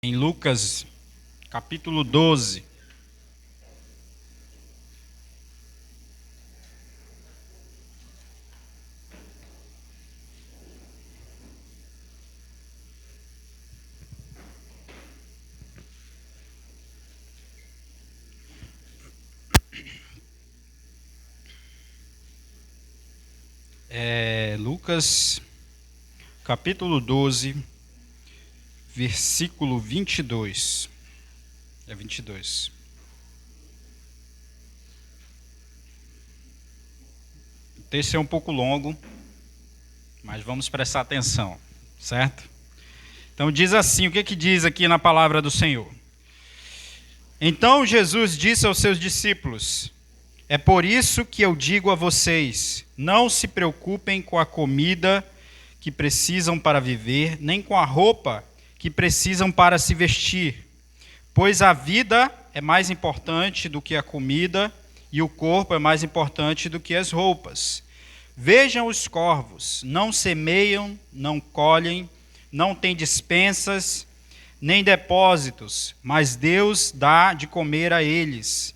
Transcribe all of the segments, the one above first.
Em Lucas, capítulo 12. Lucas, capítulo 12, versículo 22. 22. O texto é um pouco longo, mas vamos prestar atenção, certo? Então diz assim, o que diz aqui na palavra do Senhor? Então Jesus disse aos seus discípulos: é por isso que eu digo a vocês, não se preocupem com a comida que precisam para viver, nem com a roupa que precisam para se vestir. Pois a vida é mais importante do que a comida, e o corpo é mais importante do que as roupas. Vejam os corvos, não semeiam, não colhem, não têm despensas, nem depósitos, mas Deus dá de comer a eles.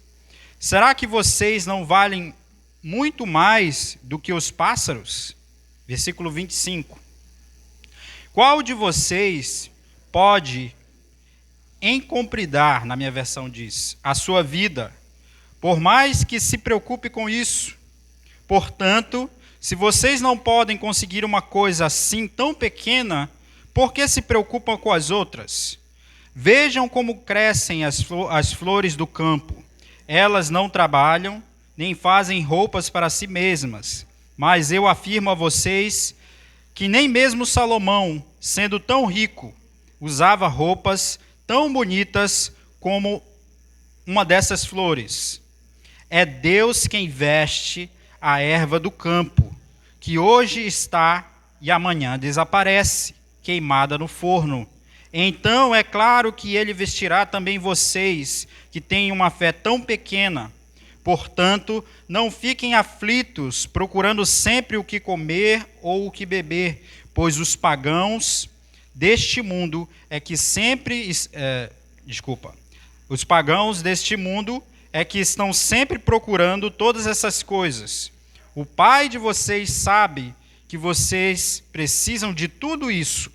Será que vocês não valem muito mais do que os pássaros? Versículo 25. Qual de vocês pode encompridar, na minha versão diz, a sua vida, por mais que se preocupe com isso? Portanto, se vocês não podem conseguir uma coisa assim tão pequena, por que se preocupam com as outras? Vejam como crescem as flores do campo. Elas não trabalham, nem fazem roupas para si mesmas. Mas eu afirmo a vocês que nem mesmo Salomão, sendo tão rico, usava roupas tão bonitas como uma dessas flores. É Deus quem veste a erva do campo, que hoje está e amanhã desaparece, queimada no forno. Então é claro que ele vestirá também vocês, que têm uma fé tão pequena. Portanto, não fiquem aflitos, procurando sempre o que comer ou o que beber, pois os pagãos deste mundo os pagãos deste mundo é que estão sempre procurando todas essas coisas. O Pai de vocês sabe que vocês precisam de tudo isso.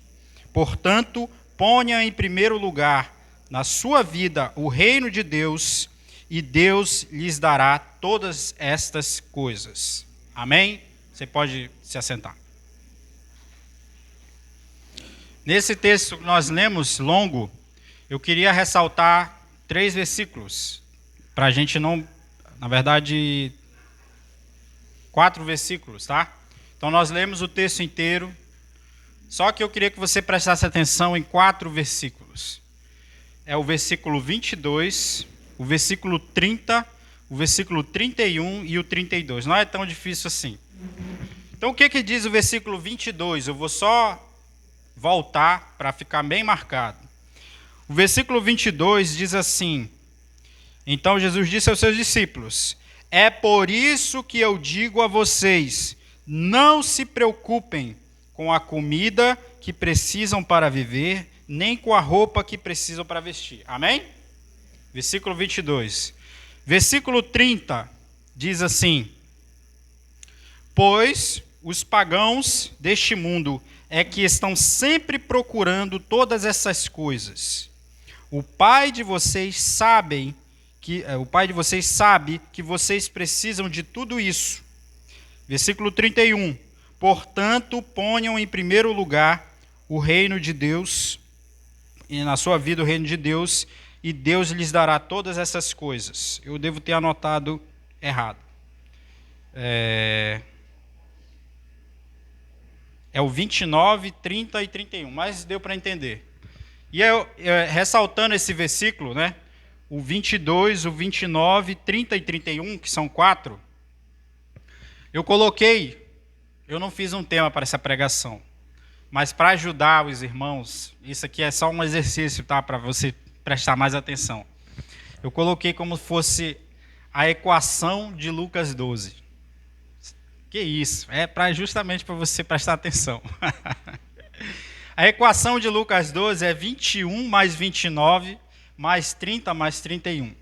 Portanto, ponha em primeiro lugar na sua vida o reino de Deus, e Deus lhes dará todas estas coisas. Amém? Você pode se assentar. Nesse texto que nós lemos, longo, eu queria ressaltar 3 versículos, para a gente não, na verdade, 4 versículos, tá? Então nós lemos o texto inteiro, só que eu queria que você prestasse atenção em 4 versículos. É o versículo 22, o versículo 30, o versículo 31 e o 32. Não é tão difícil assim. Então o que diz o versículo 22? Eu vou só voltar para ficar bem marcado. O versículo 22 diz assim: então Jesus disse aos seus discípulos: é por isso que eu digo a vocês, não se preocupem com a comida que precisam para viver, nem com a roupa que precisam para vestir. Amém? Versículo 22. Versículo 30 diz assim: pois os pagãos deste mundo é que estão sempre procurando todas essas coisas. O Pai de vocês sabe que vocês precisam de tudo isso. Versículo 31. Portanto, ponham em primeiro lugar o reino de Deus, e na sua vida o reino de Deus, e Deus lhes dará todas essas coisas. Eu devo ter anotado errado. É o 29, 30 e 31, mas deu para entender. E ressaltando esse versículo, né? O 22, o 29, 30 e 31, que são 4, eu não fiz um tema para essa pregação, mas para ajudar os irmãos, isso aqui é só um exercício, tá? Para você prestar mais atenção. Eu coloquei como fosse a equação de Lucas 12. Que isso? É justamente para você prestar atenção. A equação de Lucas 12 é 21 mais 29 mais 30 mais 31.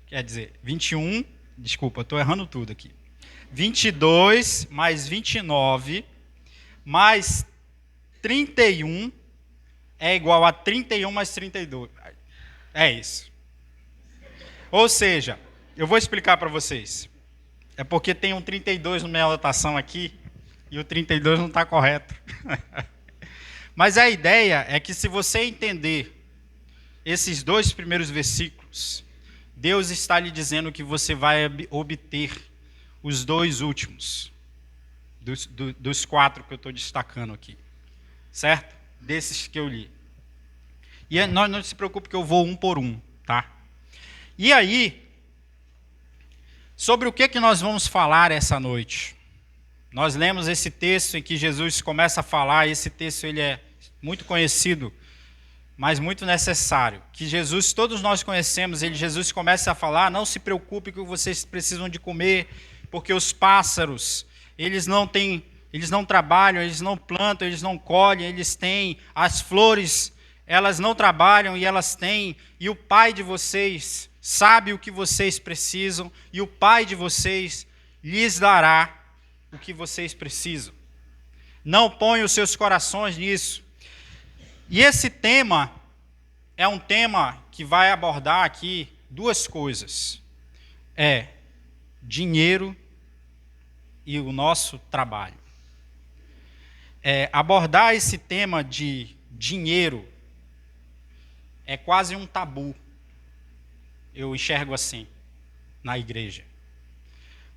Quer dizer, 21, desculpa, estou errando tudo aqui. 22 mais 29 mais 31 é igual a 31 mais 32. É isso. Ou seja, eu vou explicar para vocês. É porque tem um 32 na minha anotação aqui e o 32 não está correto. Mas a ideia é que se você entender esses dois primeiros versículos, Deus está lhe dizendo que você vai obter os dois últimos, dos 4 que eu estou destacando aqui. Certo? Desses que eu li. E não se preocupe que eu vou um por um, tá? E aí, sobre o que nós vamos falar essa noite? Nós lemos esse texto em que Jesus começa a falar, esse texto ele é muito conhecido, mas muito necessário. Que Jesus, todos nós conhecemos, Jesus começa a falar, não se preocupe que vocês precisam de comer, porque os pássaros, eles não trabalham, eles não plantam, eles não colhem, eles têm, as flores, elas não trabalham e elas têm, e o Pai de vocês sabe o que vocês precisam, e o Pai de vocês lhes dará o que vocês precisam. Não ponham os seus corações nisso. E esse tema é um tema que vai abordar aqui duas coisas. É dinheiro e o nosso trabalho. Abordar esse tema de dinheiro é quase um tabu. Eu enxergo assim, na igreja.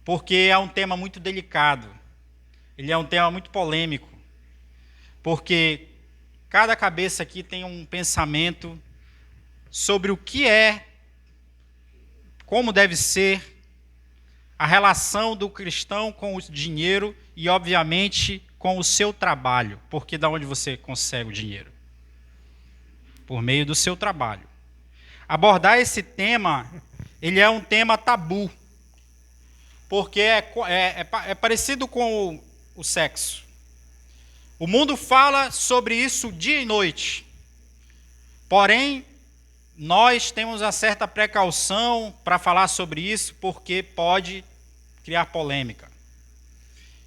Porque é um tema muito delicado. Ele é um tema muito polêmico. Porque cada cabeça aqui tem um pensamento sobre o que é, como deve ser a relação do cristão com o dinheiro e, obviamente, com o seu trabalho. Porque da onde você consegue o dinheiro? Por meio do seu trabalho. Abordar esse tema, ele é um tema tabu. Porque é parecido com o sexo. O mundo fala sobre isso dia e noite. Porém, nós temos uma certa precaução para falar sobre isso, porque pode criar polêmica.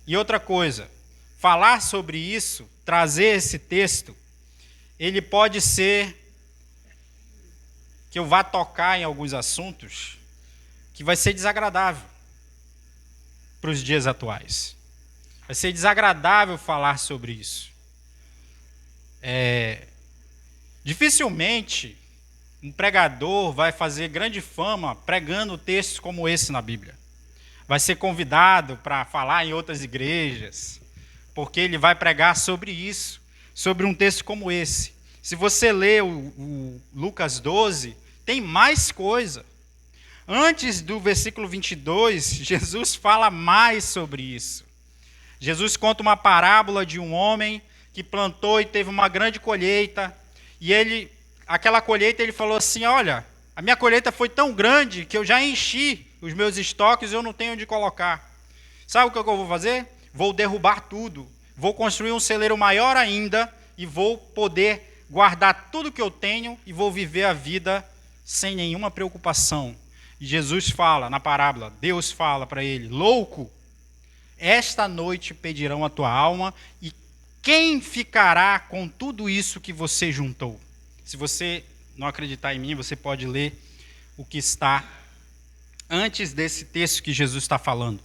E outra coisa, falar sobre isso, trazer esse texto, ele pode ser que eu vá tocar em alguns assuntos que vai ser desagradável para os dias atuais. Vai ser desagradável falar sobre isso. Dificilmente um pregador vai fazer grande fama pregando textos como esse na Bíblia. Vai ser convidado para falar em outras igrejas, porque ele vai pregar sobre isso, sobre um texto como esse. Se você ler o Lucas 12, tem mais coisa. Antes do versículo 22, Jesus fala mais sobre isso. Jesus conta uma parábola de um homem que plantou e teve uma grande colheita. E aquela colheita, ele falou assim, olha, a minha colheita foi tão grande que eu já enchi os meus estoques e eu não tenho onde colocar. Sabe o que eu vou fazer? Vou derrubar tudo. Vou construir um celeiro maior ainda e vou poder guardar tudo que eu tenho e vou viver a vida sem nenhuma preocupação. E Jesus fala na parábola, Deus fala para ele, louco, esta noite pedirão a tua alma e quem ficará com tudo isso que você juntou? Se você não acreditar em mim, você pode ler o que está antes desse texto que Jesus está falando.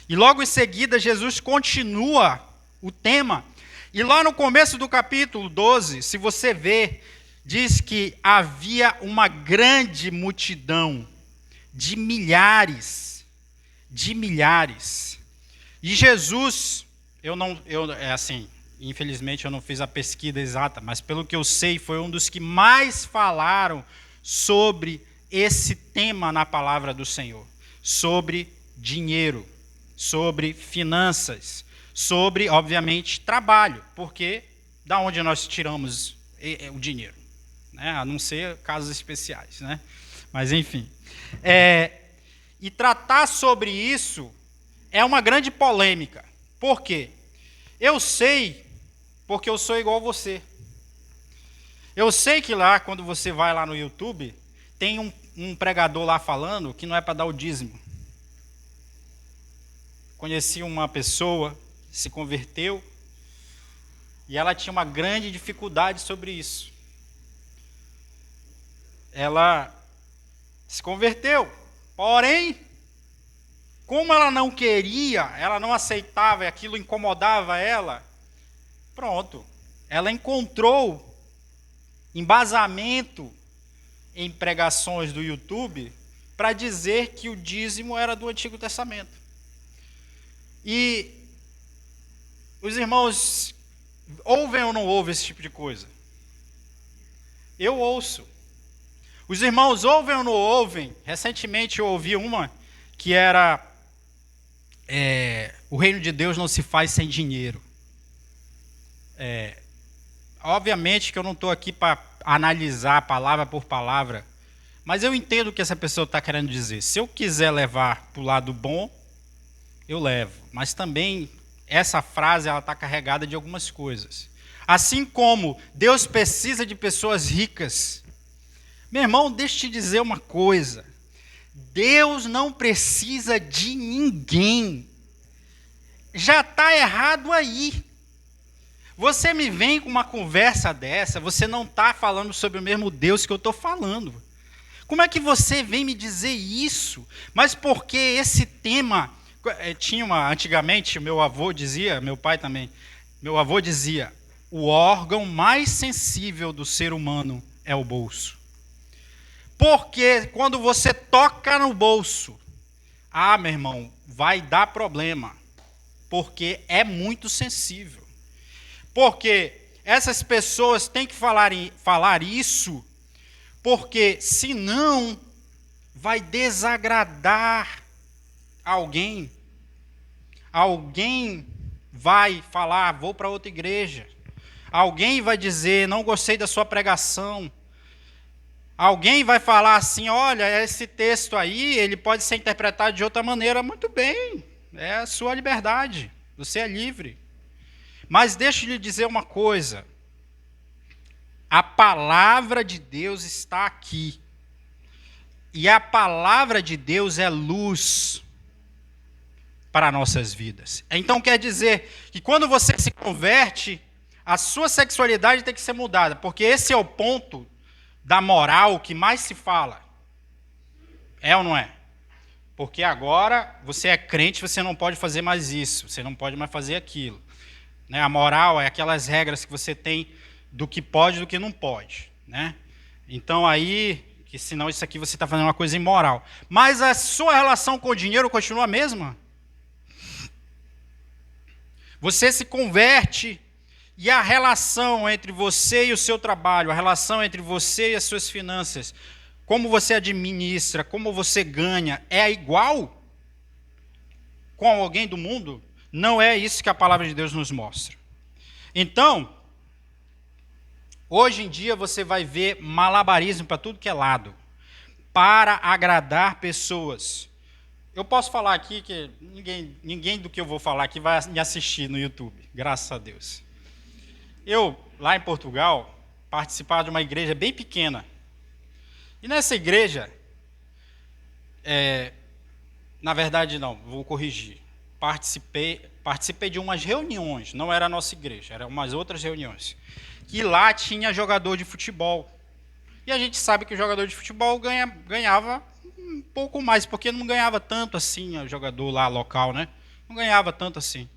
E logo em seguida, Jesus continua o tema. E lá no começo do capítulo 12, se você ver, diz que havia uma grande multidão de milhares. E Jesus, infelizmente eu não fiz a pesquisa exata, mas pelo que eu sei, foi um dos que mais falaram sobre esse tema na palavra do Senhor. Sobre dinheiro, sobre finanças, sobre, obviamente, trabalho. Porque da onde nós tiramos o dinheiro? Né? A não ser casos especiais. Né? Mas, enfim. E tratar sobre isso é uma grande polêmica. Por quê? Eu sei, porque eu sou igual a você. Eu sei que lá, quando você vai lá no YouTube, tem um pregador lá falando que não é para dar o dízimo. Conheci uma pessoa que se converteu e ela tinha uma grande dificuldade sobre isso. Ela se converteu, porém, como ela não queria, ela não aceitava e aquilo incomodava ela, pronto, ela encontrou embasamento em pregações do YouTube para dizer que o dízimo era do Antigo Testamento. E os irmãos ouvem ou não ouvem esse tipo de coisa? Eu ouço. Os irmãos ouvem ou não ouvem? Recentemente eu ouvi uma que era o reino de Deus não se faz sem dinheiro. Obviamente que eu não estou aqui para analisar palavra por palavra, mas eu entendo o que essa pessoa está querendo dizer. Se eu quiser levar para o lado bom, eu levo. Mas também essa frase ela está carregada de algumas coisas. Assim como Deus precisa de pessoas ricas. Meu irmão, deixa eu te dizer uma coisa. Deus não precisa de ninguém. Já está errado aí. Você me vem com uma conversa dessa, você não está falando sobre o mesmo Deus que eu estou falando. Como é que você vem me dizer isso? Mas porque esse tema antigamente, meu avô dizia, meu pai também, meu avô dizia, o órgão mais sensível do ser humano é o bolso. Porque quando você toca no bolso, meu irmão, vai dar problema. Porque é muito sensível. Porque essas pessoas têm que falar isso, porque senão vai desagradar alguém. Alguém vai falar, vou para outra igreja. Alguém vai dizer, não gostei da sua pregação. Alguém vai falar assim, olha, esse texto aí, ele pode ser interpretado de outra maneira. Muito bem, é a sua liberdade, você é livre. Mas deixa eu lhe dizer uma coisa. A palavra de Deus está aqui. E a palavra de Deus é luz para nossas vidas. Então quer dizer que quando você se converte, a sua sexualidade tem que ser mudada, porque esse é o ponto da moral que mais se fala. É ou não é? Porque agora você é crente, você não pode fazer mais isso, você não pode mais fazer aquilo. Né? A moral é aquelas regras que você tem do que pode e do que não pode. Né? Então aí, que senão isso aqui você está fazendo uma coisa imoral. Mas a sua relação com o dinheiro continua a mesma? Você se converte e a relação entre você e o seu trabalho, a relação entre você e as suas finanças, como você administra, como você ganha, é igual com alguém do mundo? Não é isso que a palavra de Deus nos mostra. Então, hoje em dia você vai ver malabarismo para tudo que é lado, para agradar pessoas. Eu posso falar aqui que ninguém do que eu vou falar aqui vai me assistir no YouTube, graças a Deus. Eu, lá em Portugal, participava de uma igreja bem pequena. E nessa igreja, na verdade não, vou corrigir. Participei de umas reuniões, não era a nossa igreja, eram umas outras reuniões. E lá tinha jogador de futebol. E a gente sabe que o jogador de futebol ganhava um pouco mais, porque não ganhava tanto assim o jogador lá local, né? Não ganhava tanto assim.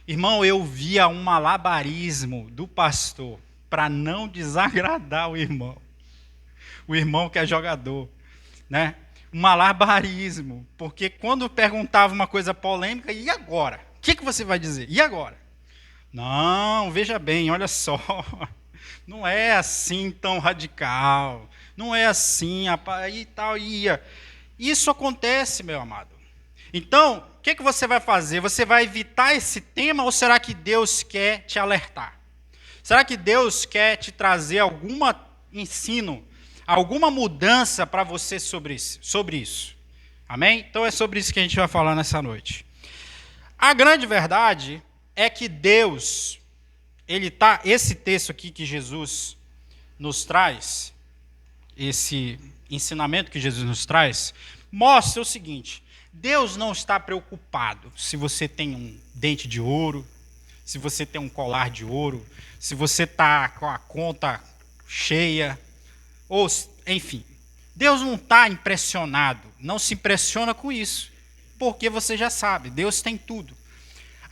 Irmão, eu via um malabarismo do pastor para não desagradar o irmão que é jogador, né? Um malabarismo, porque quando perguntava uma coisa polêmica, e agora? O que você vai dizer? E agora? Não, veja bem, olha só, não é assim tão radical, não é assim, e tal, ia. Isso acontece, meu amado. Então, o que você vai fazer? Você vai evitar esse tema ou será que Deus quer te alertar? Será que Deus quer te trazer algum ensino, alguma mudança para você sobre isso? Amém? Então é sobre isso que a gente vai falar nessa noite. A grande verdade é que Deus, esse texto aqui que Jesus nos traz, esse ensinamento que Jesus nos traz, mostra o seguinte: Deus não está preocupado se você tem um dente de ouro, se você tem um colar de ouro, se você está com a conta cheia, ou enfim. Deus não está impressionado, não se impressiona com isso, porque você já sabe, Deus tem tudo.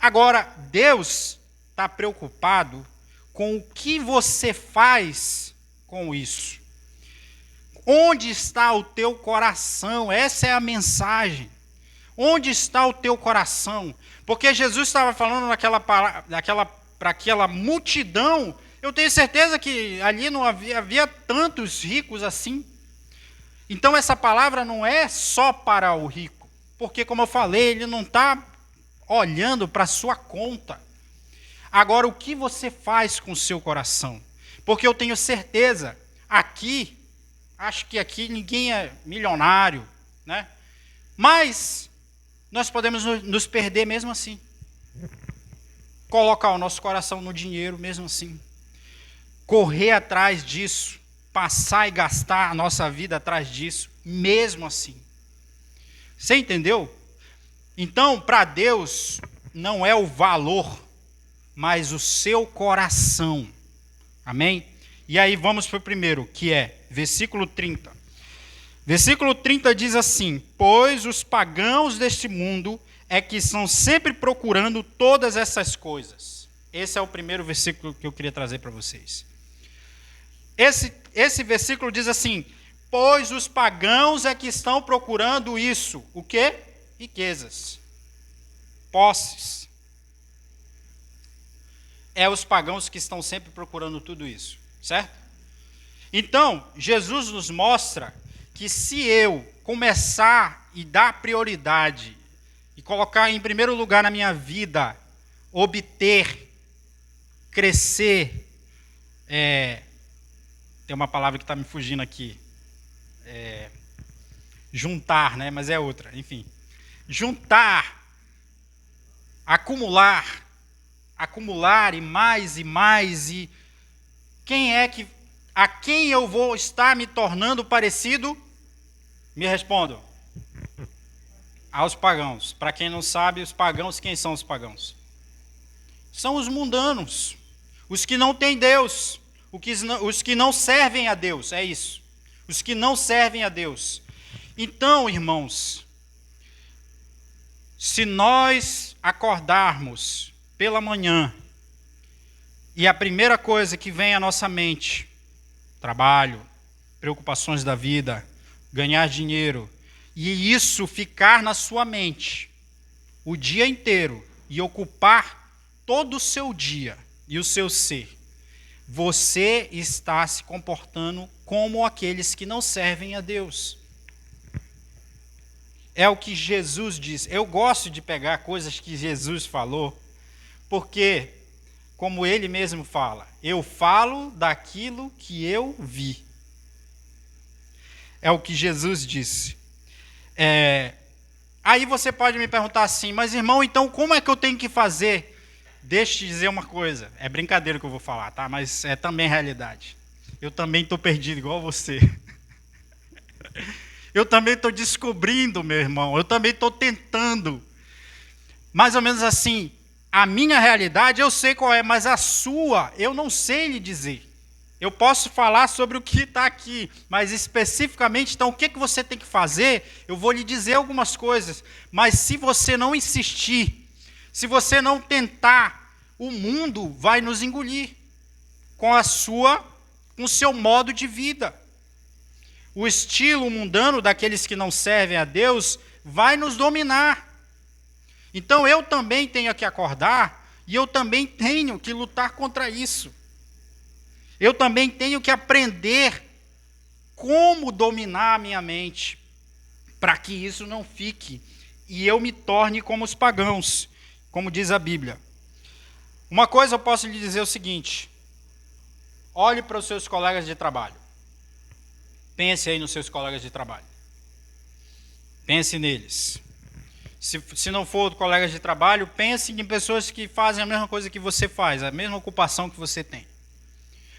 Agora, Deus está preocupado com o que você faz com isso. Onde está o teu coração? Essa é a mensagem. Onde está o teu coração? Porque Jesus estava falando para aquela multidão. Eu tenho certeza que ali não havia tantos ricos assim. Então essa palavra não é só para o rico. Porque, como eu falei, ele não está olhando para a sua conta. Agora, o que você faz com o seu coração? Porque eu tenho certeza, aqui, acho que aqui ninguém é milionário, né? Mas nós podemos nos perder mesmo assim. Colocar o nosso coração no dinheiro mesmo assim. Correr atrás disso, passar e gastar a nossa vida atrás disso, mesmo assim. Você entendeu? Então, para Deus, não é o valor, mas o seu coração. Amém? E aí vamos para o primeiro, que é versículo 30. Versículo 30 diz assim: pois os pagãos deste mundo é que estão sempre procurando todas essas coisas. Esse é o primeiro versículo que eu queria trazer para vocês. Esse versículo diz assim: pois os pagãos é que estão procurando isso. O quê? Riquezas. Posses. É os pagãos que estão sempre procurando tudo isso. Certo? Então, Jesus nos mostra que se eu começar e dar prioridade e colocar em primeiro lugar na minha vida, obter, crescer, tem uma palavra que está me fugindo aqui, juntar, né? Mas é outra, enfim. Juntar, acumular e mais, e a quem eu vou estar me tornando parecido? Me respondam. Aos pagãos. Para quem não sabe, os pagãos, quem são os pagãos? São os mundanos, os que não têm Deus, os que não servem a Deus, é isso. Os que não servem a Deus. Então, irmãos, se nós acordarmos pela manhã e a primeira coisa que vem à nossa mente, trabalho, preocupações da vida, ganhar dinheiro, e isso ficar na sua mente o dia inteiro e ocupar todo o seu dia e o seu ser, você está se comportando como aqueles que não servem a Deus. É o que Jesus diz. Eu gosto de pegar coisas que Jesus falou, porque, como ele mesmo fala, eu falo daquilo que eu vi. É o que Jesus disse. Aí você pode me perguntar assim, mas irmão, então como é que eu tenho que fazer? Deixa eu te dizer uma coisa, é brincadeira que eu vou falar, tá? Mas é também realidade. Eu também estou perdido igual você. Eu também estou descobrindo, meu irmão, eu também estou tentando. Mais ou menos assim, a minha realidade eu sei qual é, mas a sua eu não sei lhe dizer. Eu posso falar sobre o que está aqui, mas especificamente, então, o que você tem que fazer, eu vou lhe dizer algumas coisas, mas se você não insistir, se você não tentar, o mundo vai nos engolir com o seu modo de vida. O estilo mundano daqueles que não servem a Deus vai nos dominar. Então eu também tenho que acordar e eu também tenho que lutar contra isso. Eu também tenho que aprender como dominar a minha mente para que isso não fique e eu me torne como os pagãos, como diz a Bíblia. Uma coisa eu posso lhe dizer o seguinte: olhe para os seus colegas de trabalho. Pense aí nos seus colegas de trabalho. Pense neles. Se não for colegas de trabalho, pense em pessoas que fazem a mesma coisa que você faz, a mesma ocupação que você tem.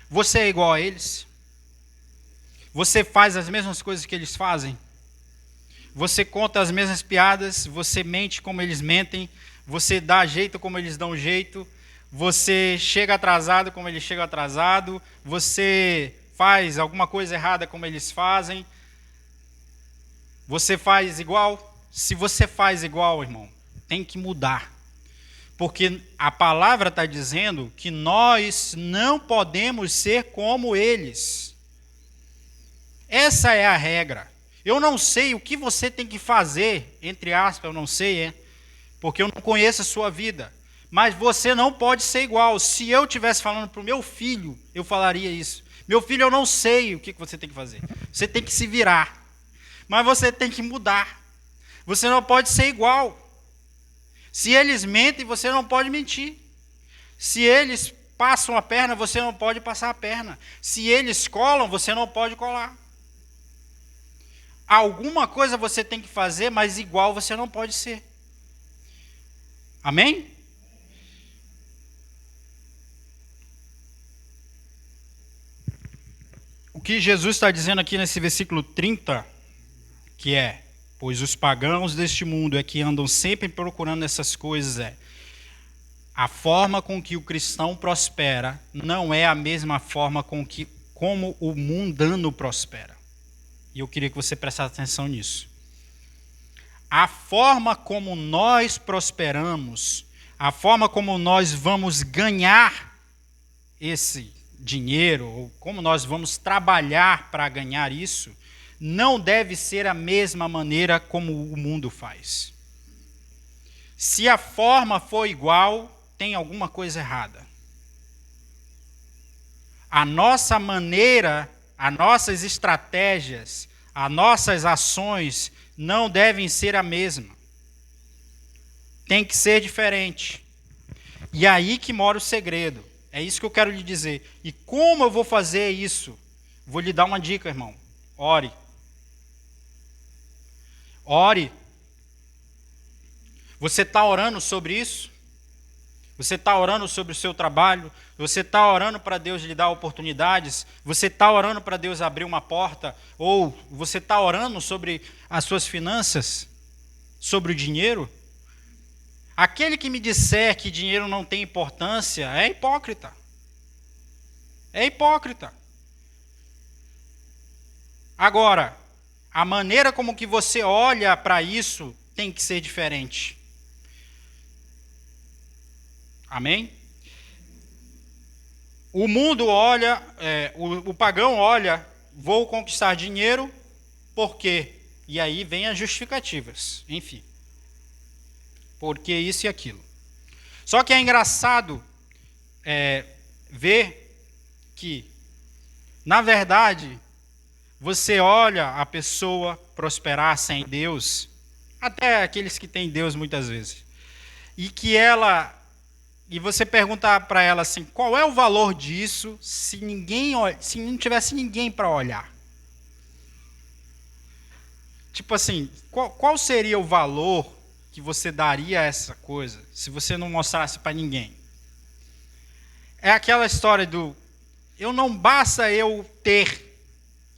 Você é igual a eles? Você faz as mesmas coisas que eles fazem? Você conta as mesmas piadas, você mente como eles mentem, você dá jeito como eles dão jeito, você chega atrasado como eles chegam atrasado, você faz alguma coisa errada como eles fazem. Você faz igual? Se você faz igual, irmão, tem que mudar. Porque a palavra está dizendo que nós não podemos ser como eles. Essa é a regra. Eu não sei o que você tem que fazer, entre aspas, eu não sei, porque eu não conheço a sua vida. Mas você não pode ser igual. Se eu estivesse falando para o meu filho, eu falaria isso. Meu filho, eu não sei o que você tem que fazer. Você tem que se virar. Mas você tem que mudar. Você não pode ser igual. Se eles mentem, você não pode mentir. Se eles passam a perna, você não pode passar a perna. Se eles colam, você não pode colar. Alguma coisa você tem que fazer, mas igual você não pode ser. Amém? O que Jesus está dizendo aqui nesse versículo 30, que é: pois os pagãos deste mundo é que andam sempre procurando essas coisas, a forma com que o cristão prospera não é a mesma forma como o mundano prospera. E eu queria que você prestasse atenção nisso. A forma como nós prosperamos, a forma como nós vamos ganhar esse dinheiro, ou como nós vamos trabalhar para ganhar isso, não deve ser a mesma maneira como o mundo faz. Se a forma for igual, tem alguma coisa errada. A nossa maneira, as nossas estratégias, as nossas ações não devem ser a mesma. Tem que ser diferente. E é aí que mora o segredo. É isso que eu quero lhe dizer. E como eu vou fazer isso? Vou lhe dar uma dica, irmão. Ore. Ore. Você está orando sobre isso? Você está orando sobre o seu trabalho? Você está orando para Deus lhe dar oportunidades? Você está orando para Deus abrir uma porta? Ou você está orando sobre as suas finanças? Sobre o dinheiro? Aquele que me disser que dinheiro não tem importância é hipócrita. É hipócrita. Agora, a maneira como que você olha para isso tem que ser diferente. Amém? O mundo olha, o pagão olha, vou conquistar dinheiro, por quê? E aí vem as justificativas, enfim. Porque isso e aquilo. Só que é engraçado ver que, na verdade, você olha a pessoa prosperar sem Deus, até aqueles que têm Deus muitas vezes, e você perguntar para ela assim, qual é o valor disso se não tivesse ninguém para olhar? Tipo assim, qual seria o valor que você daria a essa coisa se você não mostrasse para ninguém? É aquela história do, não basta eu ter,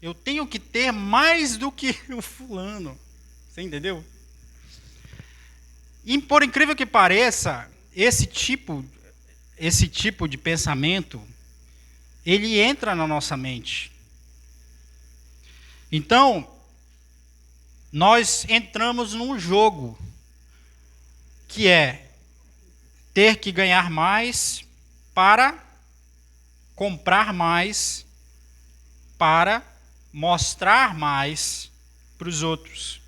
eu tenho que ter mais do que o fulano. Você entendeu? E por incrível que pareça, esse tipo de pensamento, ele entra na nossa mente. Então, nós entramos num jogo que é ter que ganhar mais para comprar mais, para mostrar mais para os outros.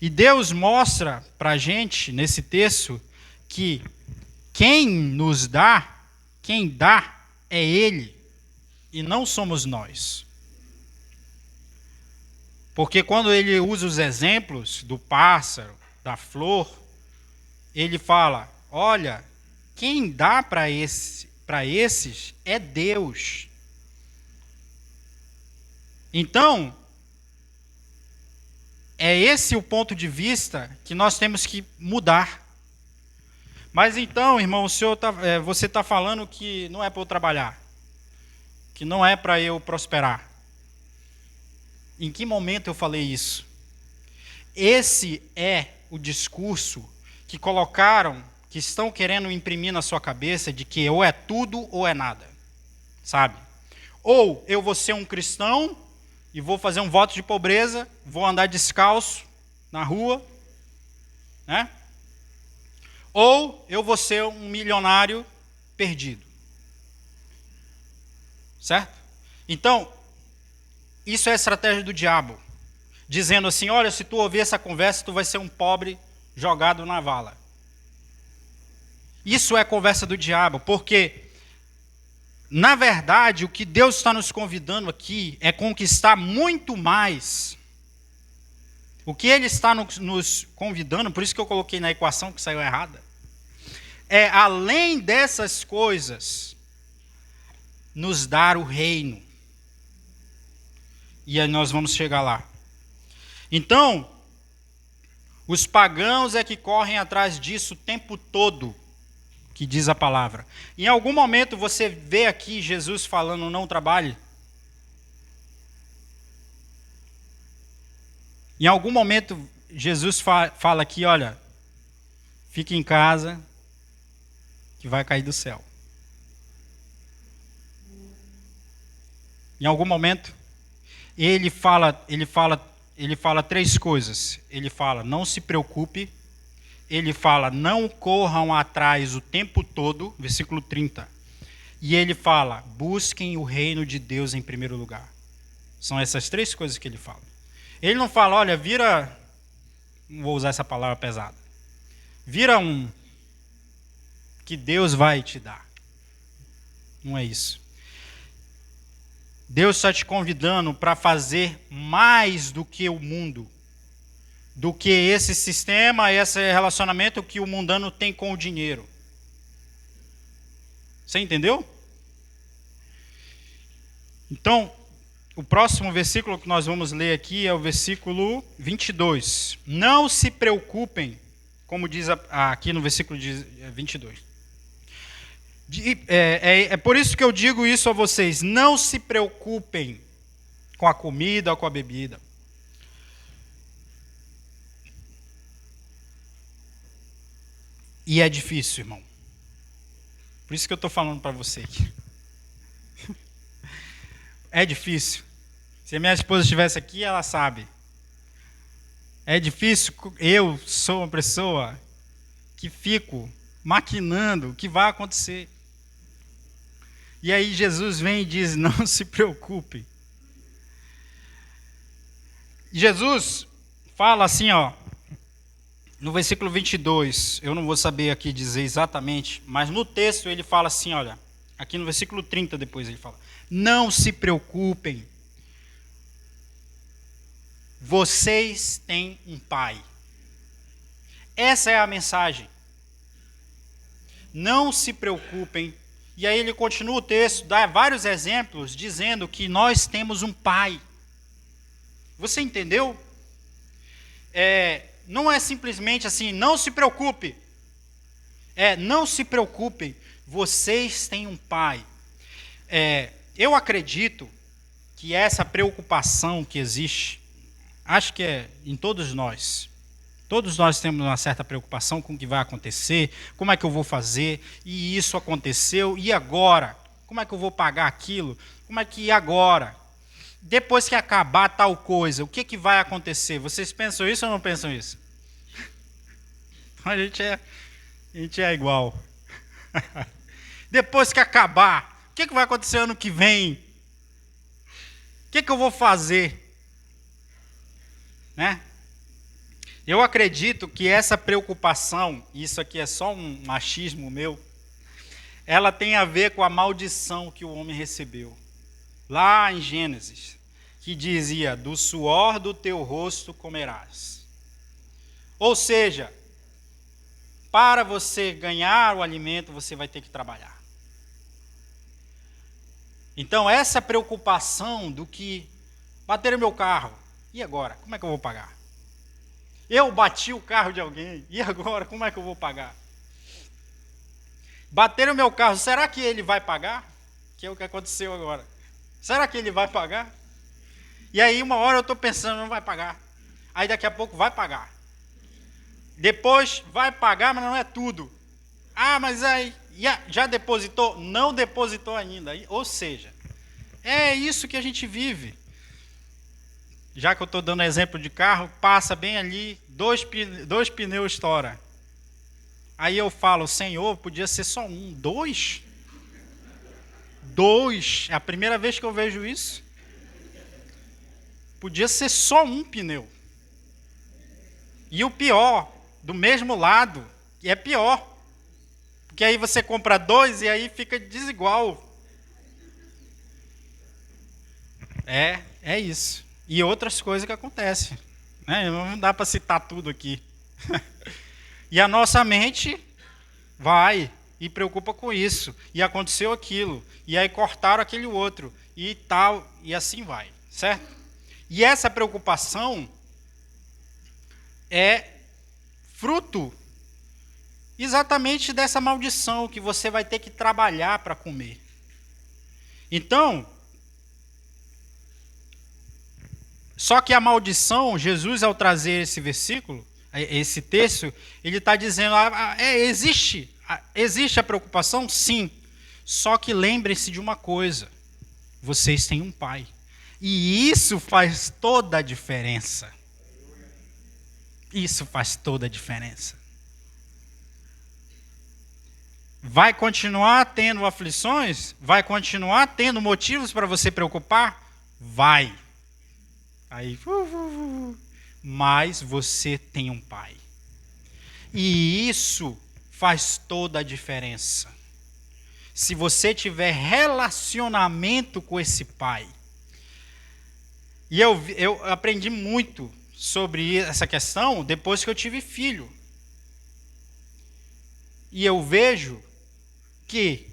E Deus mostra para a gente, nesse texto, que quem dá é Ele, e não somos nós. Porque quando ele usa os exemplos do pássaro, da flor, ele fala, olha, quem dá para esses é Deus. Então, é esse o ponto de vista que nós temos que mudar. Mas então, irmão, você está falando que não é para eu trabalhar, que não é para eu prosperar. Em que momento eu falei isso? Esse é o discurso que colocaram, que estão querendo imprimir na sua cabeça de que ou é tudo ou é nada, sabe? Ou eu vou ser um cristão e vou fazer um voto de pobreza, vou andar descalço na rua, né? Ou eu vou ser um milionário perdido. Certo? Então, isso é a estratégia do diabo. Dizendo assim, olha, se tu ouvir essa conversa, tu vai ser um pobre jogado na vala. Isso é a conversa do diabo, porque, na verdade, o que Deus está nos convidando aqui é conquistar muito mais. O que Ele está nos convidando, por isso que eu coloquei na equação que saiu errada, é, além dessas coisas, nos dar o reino. E aí nós vamos chegar lá. Então, os pagãos é que correm atrás disso o tempo todo, que diz a palavra. Em algum momento você vê aqui Jesus falando, não trabalhe? Em algum momento Jesus fala aqui, olha, fique em casa, que vai cair do céu. Em algum momento, ele fala três coisas. Ele fala, não se preocupe. Ele fala, não corram atrás o tempo todo, versículo 30. E ele fala, busquem o reino de Deus em primeiro lugar. São essas três coisas que ele fala. Ele não fala, olha, vira, não vou usar essa palavra pesada, vira um que Deus vai te dar. Não é isso. Deus está te convidando para fazer mais do que o mundo, do que esse sistema, esse relacionamento que o mundano tem com o dinheiro. Você entendeu? Então, o próximo versículo que nós vamos ler aqui é o versículo 22. Não se preocupem, como diz aqui no versículo 22. É por isso que eu digo isso a vocês. Não se preocupem com a comida ou com a bebida. E é difícil, irmão. Por isso que eu estou falando para você aqui. É difícil. Se a minha esposa estivesse aqui, ela sabe. É difícil. Eu sou uma pessoa que fico maquinando o que vai acontecer. E aí Jesus vem e diz, não se preocupe. Jesus fala assim, ó, no versículo 22, eu não vou saber aqui dizer exatamente, mas no texto ele fala assim, olha, aqui no versículo 30 depois ele fala, não se preocupem, vocês têm um pai. Essa é a mensagem. Não se preocupem. E aí ele continua o texto, dá vários exemplos, dizendo que nós temos um pai. Você entendeu? Não é simplesmente assim, não se preocupe. Não se preocupem, vocês têm um pai. Eu acredito que essa preocupação que existe, acho que é em todos nós. Todos nós temos uma certa preocupação com o que vai acontecer, como é que eu vou fazer, e isso aconteceu, e agora? Como é que eu vou pagar aquilo? Como é que agora? Depois que acabar tal coisa, o que vai acontecer? Vocês pensam isso ou não pensam isso? A gente é igual. Depois que acabar, o que vai acontecer ano que vem? O que eu vou fazer? Né? Eu acredito que essa preocupação, isso aqui é só um machismo meu, ela tem a ver com a maldição que o homem recebeu. Lá em Gênesis, que dizia, do suor do teu rosto comerás. Ou seja, para você ganhar o alimento, você vai ter que trabalhar. Então, essa preocupação do que bateram meu carro, e agora? Como é que eu vou pagar? Eu bati o carro de alguém, e agora? Como é que eu vou pagar? Bateram meu carro, será que ele vai pagar? Que é o que aconteceu agora. Será que ele vai pagar? E aí uma hora eu estou pensando, não vai pagar. Aí daqui a pouco vai pagar. Depois vai pagar, mas não é tudo. Ah, mas aí já depositou? Não depositou ainda. Ou seja, é isso que a gente vive. Já que eu estou dando exemplo de carro, passa bem ali, dois pneus estouram. Aí eu falo, Senhor, podia ser só um. Dois? É a primeira vez que eu vejo isso. Podia ser só um pneu. E o pior, do mesmo lado, que é pior. Porque aí você compra dois e aí fica desigual. É isso. E outras coisas que acontecem. Né? Não dá para citar tudo aqui. E a nossa mente vai e preocupa com isso. E aconteceu aquilo. E aí cortaram aquele outro. E tal. E assim vai. Certo? E essa preocupação é fruto exatamente dessa maldição que você vai ter que trabalhar para comer. Então, só que a maldição, Jesus ao trazer esse versículo, esse texto, ele está dizendo, existe a preocupação? Sim. Só que lembre-se de uma coisa, vocês têm um pai. E isso faz toda a diferença. Isso faz toda a diferença. Vai continuar tendo aflições? Vai continuar tendo motivos para você preocupar? Vai. Aí, mas você tem um pai. E isso faz toda a diferença. Se você tiver relacionamento com esse pai. E eu aprendi muito sobre essa questão depois que eu tive filho. E eu vejo que,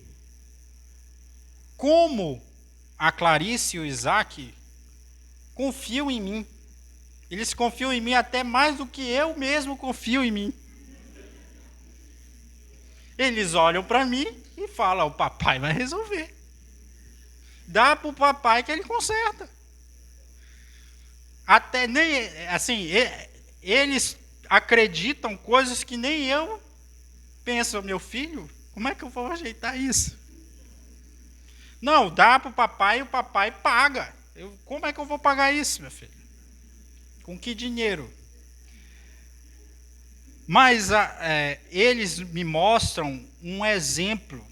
como a Clarice e o Isaac confiam em mim. Eles confiam em mim até mais do que eu mesmo confio em mim. Eles olham para mim e falam, o papai vai resolver. Dá para o papai que ele conserta. Até nem, assim, eles acreditam coisas que nem eu penso, meu filho, como é que eu vou ajeitar isso? Não, dá para o papai e o papai paga. Como é que eu vou pagar isso, meu filho? Com que dinheiro? Mas eles me mostram um exemplo,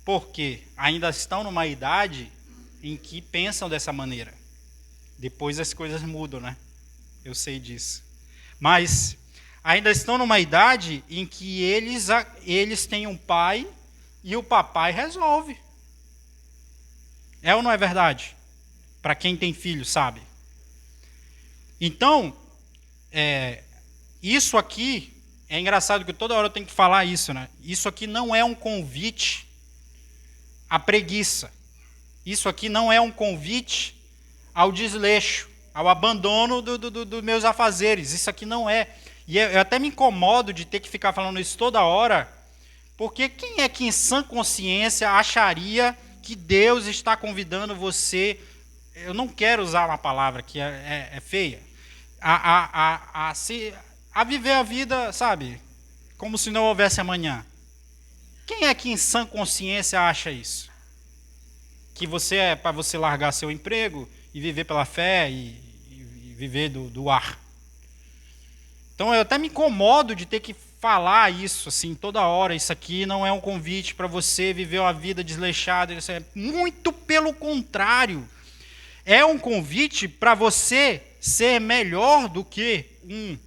porque ainda estão numa idade em que pensam dessa maneira. Depois as coisas mudam, né? Eu sei disso. Mas ainda estão numa idade em que eles têm um pai e o papai resolve. É ou não é verdade? Para quem tem filho, sabe? Então, isso aqui, é engraçado que toda hora eu tenho que falar isso, né? Isso aqui não é um convite à preguiça. Isso aqui não é um convite ao desleixo, ao abandono dos meus afazeres. Isso aqui não é. E eu até me incomodo de ter que ficar falando isso toda hora, porque quem é que em sã consciência acharia que Deus está convidando você, eu não quero usar uma palavra que é feia, a viver a vida, sabe, como se não houvesse amanhã. Quem é que em sã consciência acha isso? Que você é para você largar seu emprego e viver pela fé e viver do ar. Então eu até me incomodo de ter que falar isso assim toda hora. Isso aqui não é um convite para você viver uma vida desleixada. Isso é muito pelo contrário. É um convite para você ser melhor do que um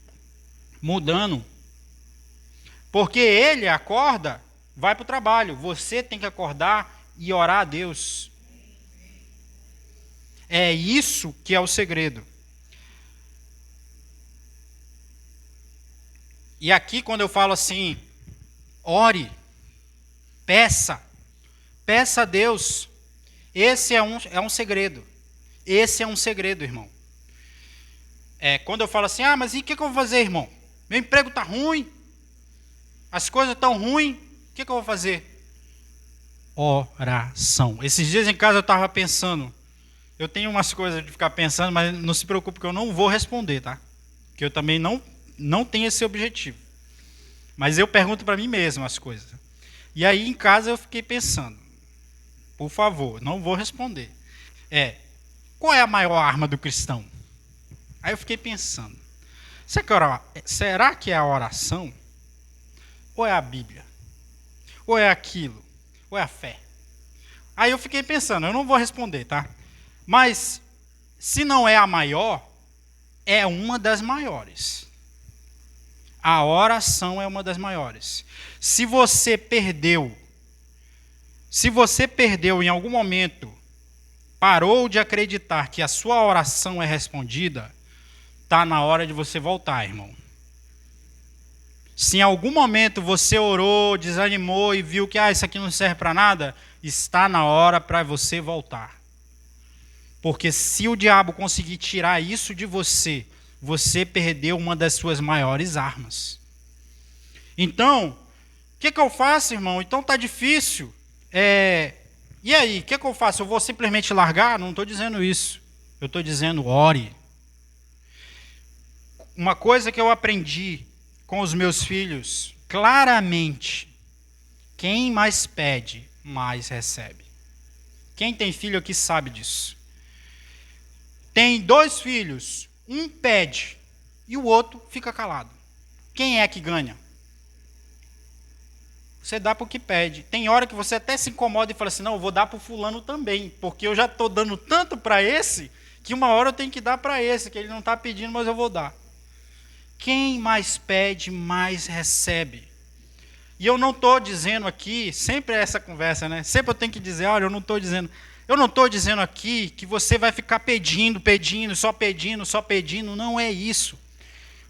mundano. Porque ele acorda, vai para o trabalho. Você tem que acordar e orar a Deus. É isso que é o segredo. E aqui, quando eu falo assim, ore, peça a Deus. Esse é um segredo. Esse é um segredo, irmão. Quando eu falo assim, mas e o que eu vou fazer, irmão? Meu emprego está ruim, as coisas estão ruins, o que eu vou fazer? Oração. Esses dias em casa eu estava pensando, eu tenho umas coisas de ficar pensando, mas não se preocupe que eu não vou responder, tá? Porque eu também não tenho esse objetivo. Mas eu pergunto para mim mesmo as coisas. E aí em casa eu fiquei pensando, por favor, não vou responder. Qual é a maior arma do cristão? Aí eu fiquei pensando, será que é a oração? Ou é a Bíblia? Ou é aquilo? Ou é a fé? Aí eu fiquei pensando, eu não vou responder, tá? Mas, se não é a maior, é uma das maiores. A oração é uma das maiores. Se você perdeu em algum momento, parou de acreditar que a sua oração é respondida, está na hora de você voltar, irmão. Se em algum momento você orou, desanimou e viu que isso aqui não serve para nada, está na hora para você voltar. Porque se o diabo conseguir tirar isso de você, você perdeu uma das suas maiores armas. Então, o que eu faço, irmão? Então tá difícil. E aí, o que eu faço? Eu vou simplesmente largar? Não estou dizendo isso. Eu estou dizendo, ore. Uma coisa que eu aprendi com os meus filhos, claramente, quem mais pede, mais recebe. Quem tem filho aqui sabe disso. Tem 2 filhos, um pede e o outro fica calado. Quem é que ganha? Você dá para o que pede. Tem hora que você até se incomoda e fala assim, não, eu vou dar para o fulano também, porque eu já estou dando tanto para esse, que uma hora eu tenho que dar para esse, que ele não está pedindo, mas eu vou dar. Quem mais pede, mais recebe. E eu não estou dizendo aqui, sempre é essa conversa, né? Sempre eu tenho que dizer, olha, eu não estou dizendo aqui que você vai ficar pedindo, só pedindo, não é isso.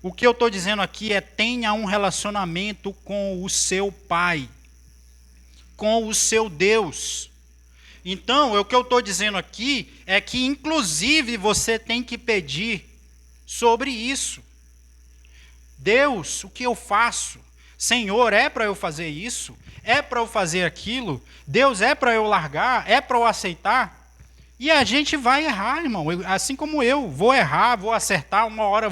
O que eu estou dizendo aqui é tenha um relacionamento com o seu Pai, com o seu Deus. Então, o que eu estou dizendo aqui é que, inclusive, você tem que pedir sobre isso. Deus, o que eu faço? Senhor, é para eu fazer isso? É para eu fazer aquilo? Deus, é para eu largar? É para eu aceitar? E a gente vai errar, irmão. Assim como eu, vou errar, vou acertar, uma hora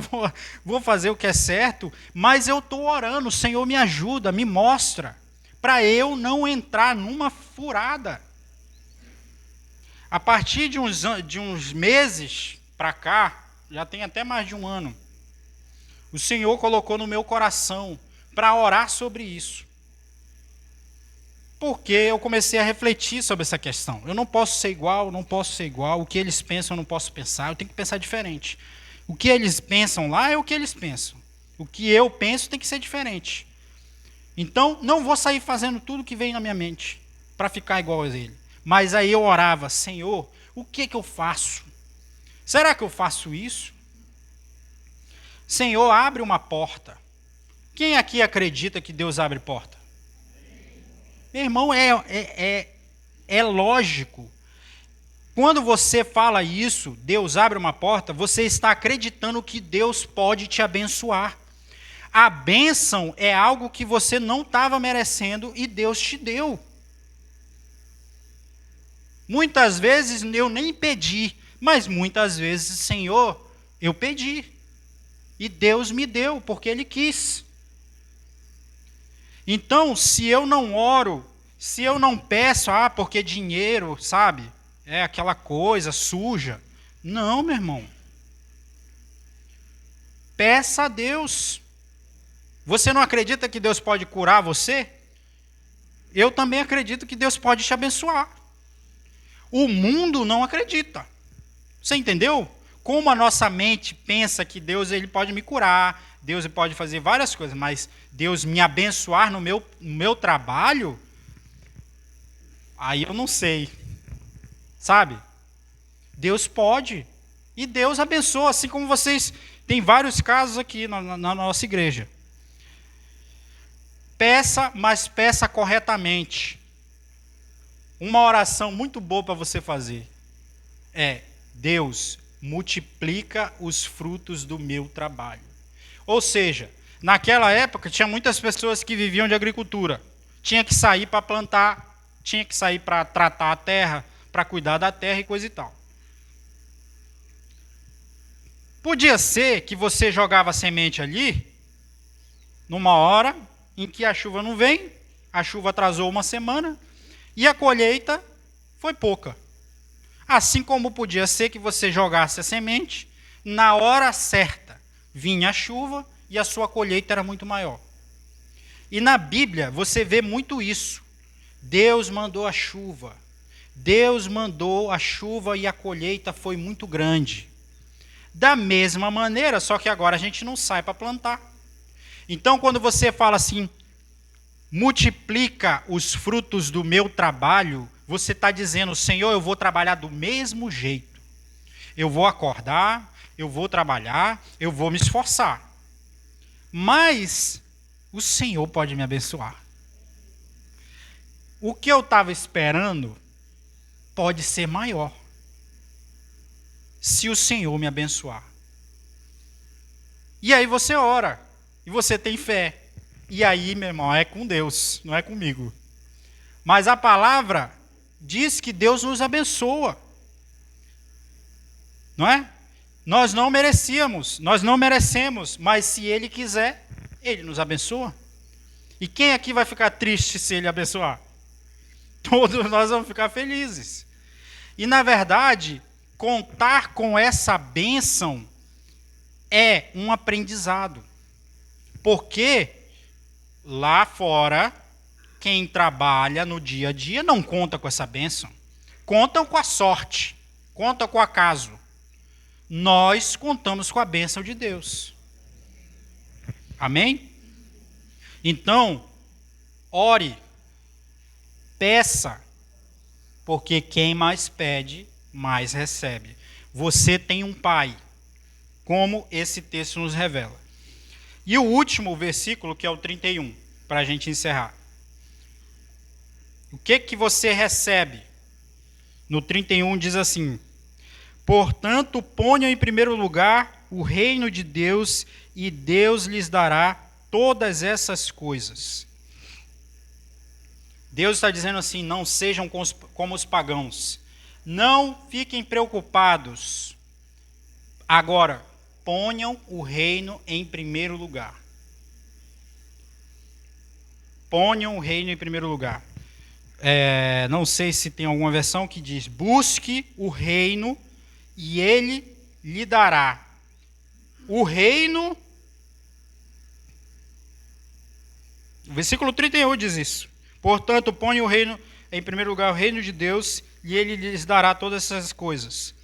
vou fazer o que é certo, mas eu estou orando, o Senhor me ajuda, me mostra, para eu não entrar numa furada. A partir de uns meses para cá, já tem até mais de um ano, o Senhor colocou no meu coração para orar sobre isso. Porque eu comecei a refletir sobre essa questão. Eu não posso ser igual, o que eles pensam eu não posso pensar, eu tenho que pensar diferente. O que eles pensam lá é o que eles pensam. O que eu penso tem que ser diferente. Então, não vou sair fazendo tudo que vem na minha mente para ficar igual a ele. Mas aí eu orava, Senhor, o que eu faço? Será que eu faço isso? Senhor, abre uma porta. Quem aqui acredita que Deus abre porta? Meu irmão, é lógico. Quando você fala isso, Deus abre uma porta, você está acreditando que Deus pode te abençoar. A bênção é algo que você não estava merecendo e Deus te deu. Muitas vezes eu nem pedi, mas muitas vezes, Senhor, eu pedi. E Deus me deu, porque Ele quis. Então, se eu não oro, se eu não peço, porque dinheiro, sabe, é aquela coisa suja. Não, meu irmão. Peça a Deus. Você não acredita que Deus pode curar você? Eu também acredito que Deus pode te abençoar. O mundo não acredita. Você entendeu? Como a nossa mente pensa que Deus ele pode me curar, Deus pode fazer várias coisas, mas Deus me abençoar no meu trabalho, aí eu não sei. Sabe? Deus pode. E Deus abençoa, assim como vocês... Tem vários casos aqui na nossa igreja. Peça, mas peça corretamente. Uma oração muito boa para você fazer é: Deus, multiplica os frutos do meu trabalho. Ou seja, naquela época tinha muitas pessoas que viviam de agricultura. Tinha que sair para plantar, tinha que sair para tratar a terra, para cuidar da terra e coisa e tal. Podia ser que você jogava semente ali, numa hora em que a chuva não vem, a chuva atrasou uma semana, e a colheita foi pouca. Assim como podia ser que você jogasse a semente, na hora certa vinha a chuva e a sua colheita era muito maior. E na Bíblia você vê muito isso. Deus mandou a chuva. Deus mandou a chuva e a colheita foi muito grande. Da mesma maneira, só que agora a gente não sai para plantar. Então, quando você fala assim, multiplica os frutos do meu trabalho, você está dizendo, Senhor, eu vou trabalhar do mesmo jeito. Eu vou acordar, eu vou trabalhar, eu vou me esforçar. Mas o Senhor pode me abençoar. O que eu estava esperando pode ser maior, se o Senhor me abençoar. E aí você ora, e você tem fé. E aí, meu irmão, é com Deus, não é comigo. Mas a palavra diz que Deus nos abençoa. Não é? Nós não merecíamos, nós não merecemos, mas se Ele quiser, Ele nos abençoa. E quem aqui vai ficar triste se Ele abençoar? Todos nós vamos ficar felizes. E, na verdade, contar com essa bênção é um aprendizado. Porque lá fora, quem trabalha no dia a dia não conta com essa bênção. Contam com a sorte, contam com o acaso. Nós contamos com a bênção de Deus. Amém? Então, ore, peça, porque quem mais pede, mais recebe. Você tem um pai, como esse texto nos revela. E o último versículo, que é o 31, para a gente encerrar. O que você recebe? No 31 diz assim, portanto, ponham em primeiro lugar o reino de Deus, e Deus lhes dará todas essas coisas. Deus está dizendo assim, não sejam como os pagãos. Não fiquem preocupados. Agora, ponham o reino em primeiro lugar. Ponham o reino em primeiro lugar. Não sei se tem alguma versão que diz, busque o reino e ele lhe dará. O reino... O versículo 31 diz isso. Portanto, ponha o reino, em primeiro lugar, o reino de Deus, e ele lhes dará todas essas coisas.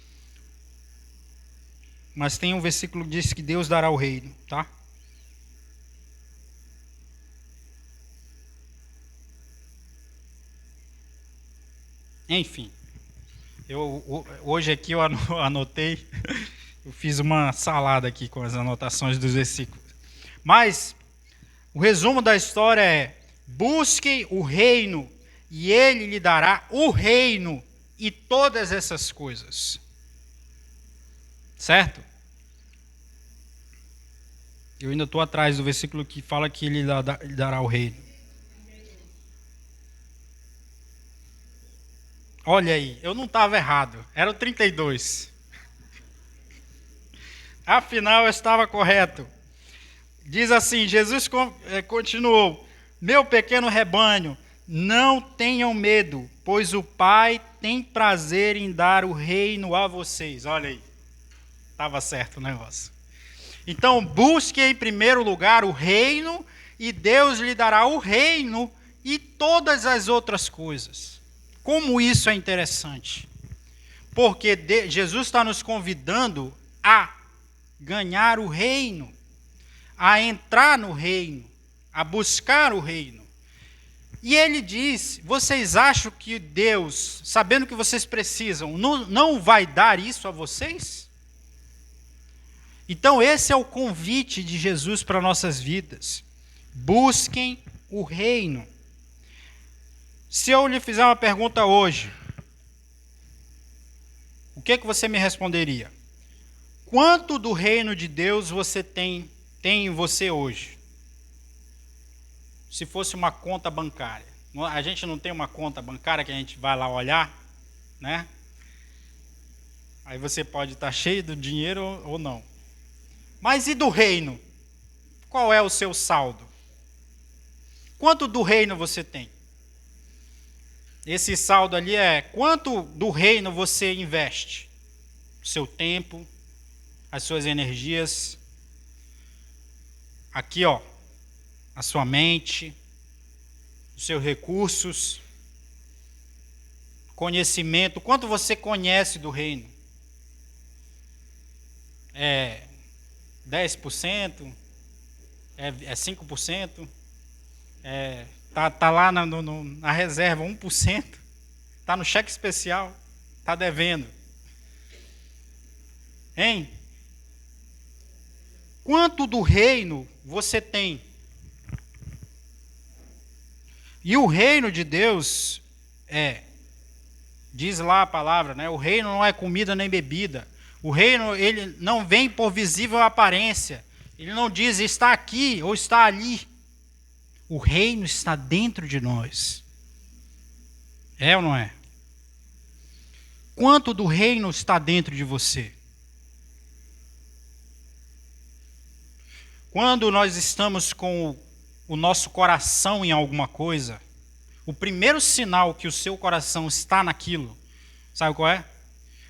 Mas tem um versículo que diz que Deus dará o reino, tá? Enfim, hoje aqui eu anotei, eu fiz uma salada aqui com as anotações dos versículos. Mas o resumo da história é, busquem o reino e ele lhe dará o reino e todas essas coisas. Certo? Eu ainda estou atrás do versículo que fala que ele lhe dará o reino. Olha aí, eu não estava errado, era o 32. Afinal, eu estava correto. Diz assim, Jesus continuou, meu pequeno rebanho, não tenham medo, pois o Pai tem prazer em dar o reino a vocês. Olha aí, estava certo o negócio. Então, busque em primeiro lugar o reino, e Deus lhe dará o reino e todas as outras coisas. Como isso é interessante? Porque Jesus está nos convidando a ganhar o reino, a entrar no reino, a buscar o reino. E ele diz, vocês acham que Deus, sabendo que vocês precisam, não vai dar isso a vocês? Então esse é o convite de Jesus para nossas vidas. Busquem o reino. Se eu lhe fizer uma pergunta hoje, o que você me responderia? Quanto do reino de Deus você tem em você hoje? Se fosse uma conta bancária. A gente não tem uma conta bancária que a gente vai lá olhar, né? Aí você pode estar cheio do dinheiro ou não. Mas e do reino? Qual é o seu saldo? Quanto do reino você tem? Esse saldo ali é quanto do reino você investe? O seu tempo, as suas energias. Aqui, ó, a sua mente, os seus recursos, conhecimento. Quanto você conhece do reino? É 10%? É 5%? Tá lá na reserva 1%? Tá no cheque especial? Tá devendo? Hein? Quanto do reino você tem? E o reino de Deus diz lá a palavra, né? O reino não é comida nem bebida. O reino, ele não vem por visível aparência. Ele não diz está aqui ou está ali. O reino está dentro de nós. É ou não é? Quanto do reino está dentro de você? Quando nós estamos com o nosso coração em alguma coisa, o primeiro sinal que o seu coração está naquilo, sabe qual é?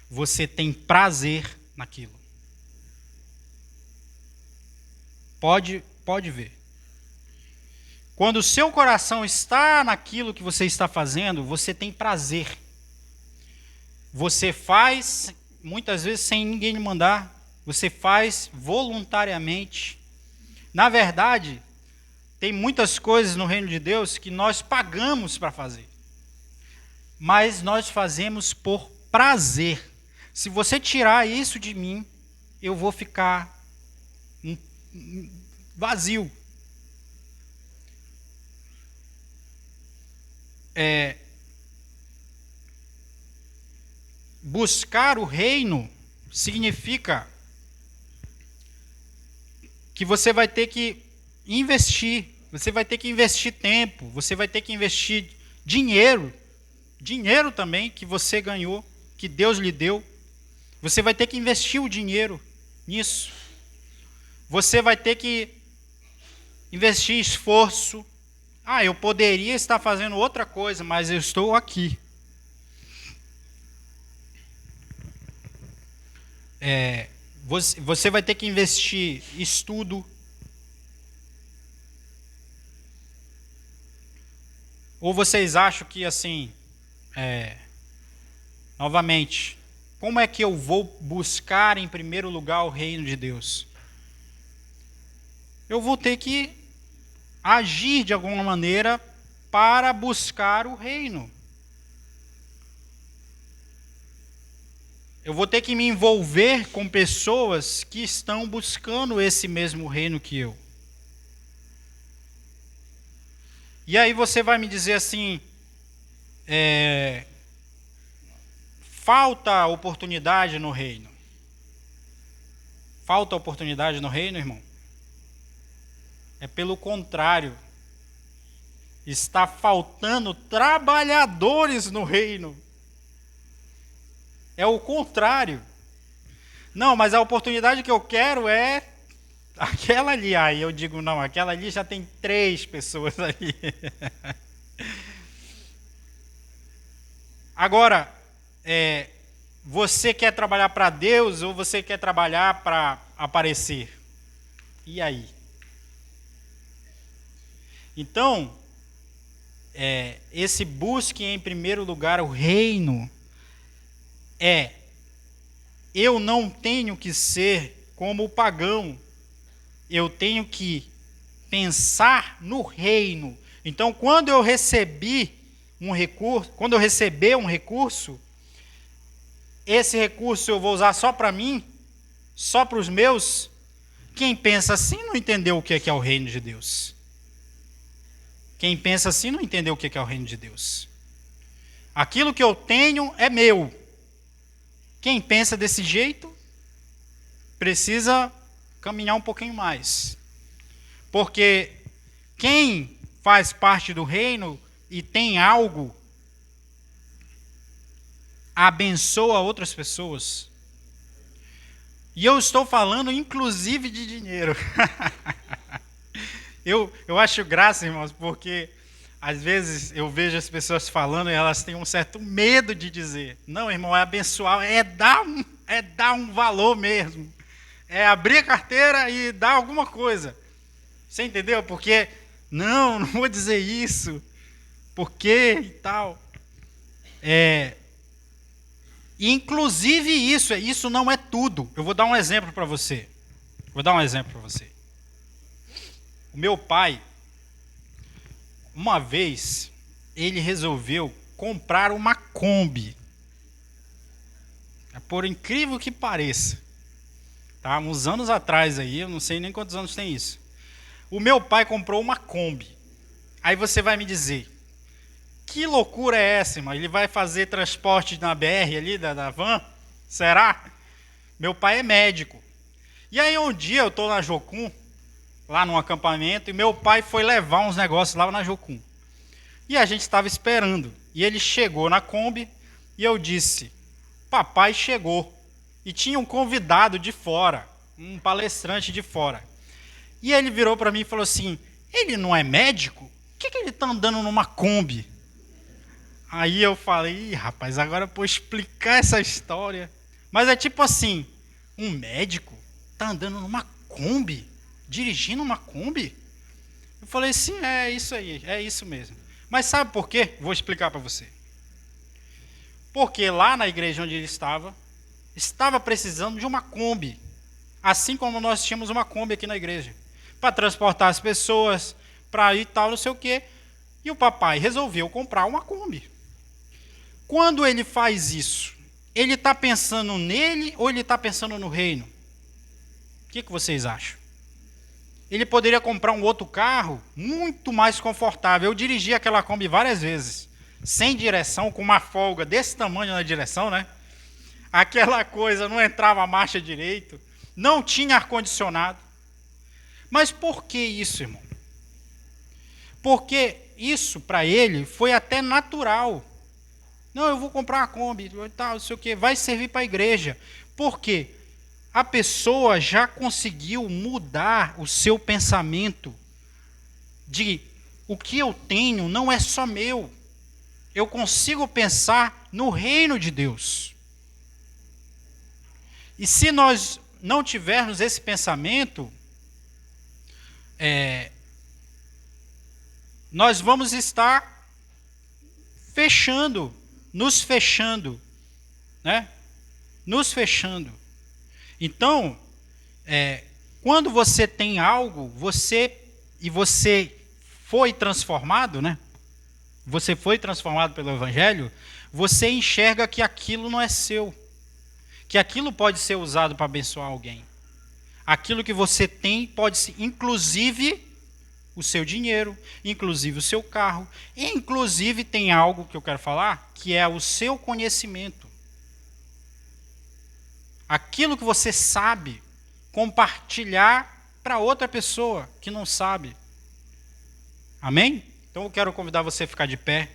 Você tem prazer naquilo. Pode ver. Quando o seu coração está naquilo que você está fazendo, você tem prazer. Você faz, muitas vezes sem ninguém lhe mandar, você faz voluntariamente. Na verdade, tem muitas coisas no reino de Deus que nós pagamos para fazer. Mas nós fazemos por prazer. Se você tirar isso de mim, eu vou ficar vazio. Buscar o reino significa que você vai ter que investir, você vai ter que investir tempo, você vai ter que investir dinheiro também que você ganhou, que Deus lhe deu. Você vai ter que investir o dinheiro nisso. Você vai ter que investir esforço. Eu poderia estar fazendo outra coisa, mas eu estou aqui. Você vai ter que investir estudo. Ou vocês acham que assim, novamente, como é que eu vou buscar em primeiro lugar o reino de Deus? Eu vou ter que agir de alguma maneira para buscar o reino. Eu vou ter que me envolver com pessoas que estão buscando esse mesmo reino que eu. E aí você vai me dizer assim, falta oportunidade no reino. Falta oportunidade no reino, irmão? É pelo contrário. Está faltando trabalhadores no reino. É o contrário. Não, mas a oportunidade que eu quero é aquela ali. Aí eu digo, não, aquela ali já tem 3 pessoas ali. Agora, você quer trabalhar para Deus ou você quer trabalhar para aparecer? E aí? Então, esse busque em primeiro lugar o reino eu não tenho que ser como o pagão. Eu tenho que pensar no reino. Então, quando eu receber um recurso, esse recurso eu vou usar só para mim, só para os meus. Quem pensa assim não entendeu o que é o reino de Deus. Quem pensa assim não entendeu o que é o reino de Deus. Aquilo que eu tenho é meu. Quem pensa desse jeito precisa caminhar um pouquinho mais. Porque quem faz parte do reino e tem algo, abençoa outras pessoas. E eu estou falando inclusive de dinheiro. Eu acho graça, irmãos, porque às vezes eu vejo as pessoas falando e elas têm um certo medo de dizer. Não, irmão, é abençoar, é dar um valor mesmo. É abrir a carteira e dar alguma coisa. Você entendeu? Porque, não vou dizer isso. Por quê e tal. Inclusive isso não é tudo. Eu vou dar um exemplo para você. O meu pai, uma vez, ele resolveu comprar uma Kombi. Por incrível que pareça. Tá? Uns anos atrás aí, eu não sei nem quantos anos tem isso. O meu pai comprou uma Kombi. Aí você vai me dizer, que loucura é essa, irmão? Ele vai fazer transporte na BR ali, da van? Será? Meu pai é médico. E aí um dia eu estou na Jocum, lá num acampamento, e meu pai foi levar uns negócios lá na Jocum. E a gente estava esperando. E ele chegou na Kombi e eu disse, papai chegou. E tinha um convidado de fora, um palestrante de fora. E ele virou para mim e falou assim, ele não é médico? Por que ele está andando numa Kombi? Aí eu falei, ih, rapaz, agora eu vou explicar essa história. Mas é tipo assim, um médico está andando numa Kombi? Dirigindo uma Kombi? Eu falei, sim, é isso aí, é isso mesmo. Mas sabe por quê? Vou explicar para você. Porque lá na igreja onde ele estava precisando de uma Kombi. Assim como nós tínhamos uma Kombi aqui na igreja. Para transportar as pessoas, para ir tal, não sei o quê. E o papai resolveu comprar uma Kombi. Quando ele faz isso, ele está pensando nele ou ele está pensando no reino? O que vocês acham? Ele poderia comprar um outro carro muito mais confortável. Eu dirigi aquela Kombi várias vezes, sem direção, com uma folga desse tamanho na direção, né? Aquela coisa não entrava a marcha direito, não tinha ar-condicionado. Mas por que isso, irmão? Porque isso, para ele, foi até natural. Não, eu vou comprar uma Kombi, tal, não sei o quê, vai servir para a igreja. Por quê? A pessoa já conseguiu mudar o seu pensamento de o que eu tenho não é só meu. Eu consigo pensar no reino de Deus. E se nós não tivermos esse pensamento, nós vamos estar nos fechando, né? Nos fechando. Então, quando você tem algo, você foi transformado, né? Você foi transformado pelo Evangelho, você enxerga que aquilo não é seu. Que aquilo pode ser usado para abençoar alguém. Aquilo que você tem pode ser, inclusive, o seu dinheiro, inclusive o seu carro, inclusive tem algo que eu quero falar, que é o seu conhecimento. Aquilo que você sabe, compartilhar para outra pessoa que não sabe. Amém? Então eu quero convidar você a ficar de pé.